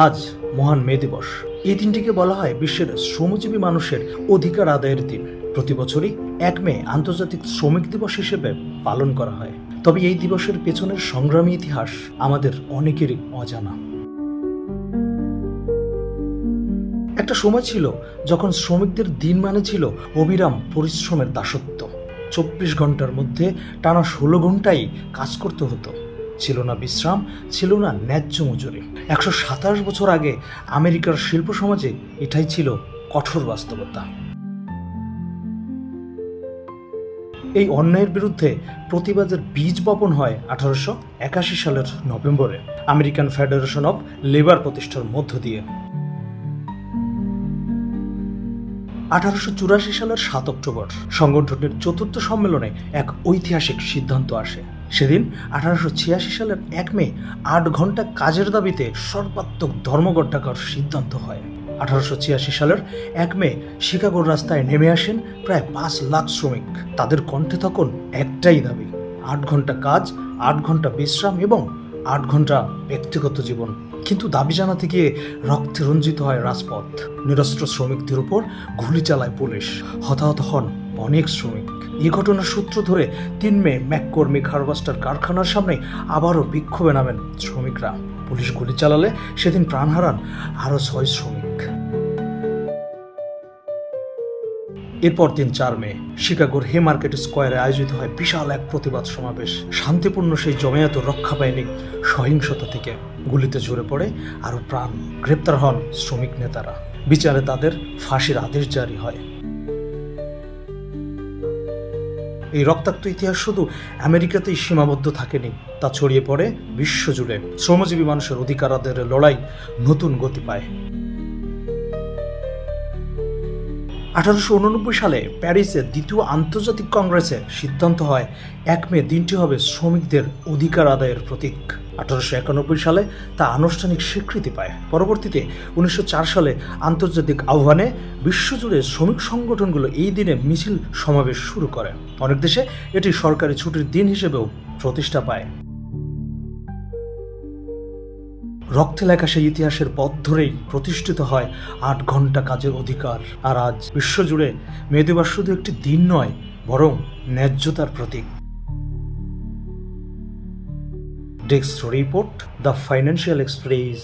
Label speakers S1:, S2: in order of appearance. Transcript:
S1: আজ মহান মে দিবস। এই দিনটিকে বলা হয় বিশ্বের শ্রমজীবী মানুষের অধিকার আদায়ের দিন। প্রতি বছরই 1 মে আন্তর্জাতিক শ্রমিক দিবস হিসেবে পালন করা হয়। তবে এই দিবসের পেছনের সংগ্রামী ইতিহাস আমাদের অনেকেরই অজানা। একটা সময় ছিল যখন শ্রমিকদের দিন মানে ছিল অবিরাম পরিশ্রমের দাসত্ব। 24 ঘন্টার মধ্যে টানা 16 ঘন্টাই কাজ করতে হতো। ছিল না বিশ্রাম, ছিল না ন্যায্য মজুরি। 127 বছর আগে আমেরিকার শিল্প সমাজে এটাই ছিল কঠোর বাস্তবতা। এই অন্যায়ের বিরুদ্ধে প্রতিবাদের বীজ বপন হয় 1881 সালের নভেম্বরে আমেরিকান ফেডারেশন অব লেবার প্রতিষ্ঠার মধ্য দিয়ে। 1884 সালের 7 অক্টোবর সংগঠনের 4র্থ সম্মেলনে এক ঐতিহাসিক সিদ্ধান্ত আসে। সেদিন 1886 সালের 1 মে 8 ঘন্টা কাজের দাবিতে সর্বাত্মক ধর্মঘট ডাকার সিদ্ধান্ত হয়। 1886 সালের 1 মে শিকাগোর রাস্তায় নেমে আসেন প্রায় 5 লাখ শ্রমিক। তাদের কণ্ঠে তখন একটাই দাবি, 8 ঘন্টা কাজ, 8 ঘন্টা বিশ্রাম এবং 8 ঘন্টা ব্যক্তিগত জীবন। কিন্তু দাবি জানাতে গিয়ে রক্তে রঞ্জিত হয় রাজপথ। নিরস্ত্র শ্রমিকদের উপর গুলি চালায় পুলিশ। হতাহত হন অনেক শ্রমিক। এই ঘটনার সূত্র ধরে 3 মে ম্যাককর্মিক হারভেস্টার কারখানার সামনে আবারও বিক্ষোভে নামেন শ্রমিকরা। পুলিশ গুলি চালালে সেদিন প্রাণ হারান আরও 6 শ্রমিক। এরপর দিন 4 মে শিকাগোর হে মার্কেট স্কোয়ারে আয়োজিত হয় বিশাল এক প্রতিবাদ সমাবেশ। শান্তিপূর্ণ সেই জমায়েত রক্ষা পায়নি সহিংসতা থেকে। গুলিতে ঝরে পড়ে আরও প্রাণ। গ্রেপ্তার হন শ্রমিক নেতারা। বিচারে তাদের ফাঁসির আদেশ জারি হয়। এই রক্তাক্ত ইতিহাস শুধু আমেরিকাতেই সীমাবদ্ধ থাকেনি, তা ছড়িয়ে পড়ে বিশ্বজুড়ে। শ্রমজীবী মানুষের অধিকার আদায়ের লড়াই নতুন গতি পায়। 1889 সালে প্যারিসে দ্বিতীয় আন্তর্জাতিক কংগ্রেসে সিদ্ধান্ত হয় 1 মে দিনটি হবে শ্রমিকদের অধিকার আদায়ের প্রতীক। 1891 সালে তা আনুষ্ঠানিক স্বীকৃতি পায়। পরবর্তীতে 1904 সালে আন্তর্জাতিক আহ্বানে বিশ্বজুড়ে শ্রমিক সংগঠনগুলো এই দিনে মিছিল সমাবেশ শুরু করে। অনেক দেশে এটি সরকারি ছুটির দিন হিসেবেও প্রতিষ্ঠা পায়। রক্তে লেখা সেই ইতিহাসের পথ ধরেই প্রতিষ্ঠিত হয় 8 ঘন্টা কাজের অধিকার। আর আজ বিশ্বজুড়ে মে দিবস শুধু একটি দিন নয়, বরং ন্যায্যতার প্রতীক। Desk report, the Financial express.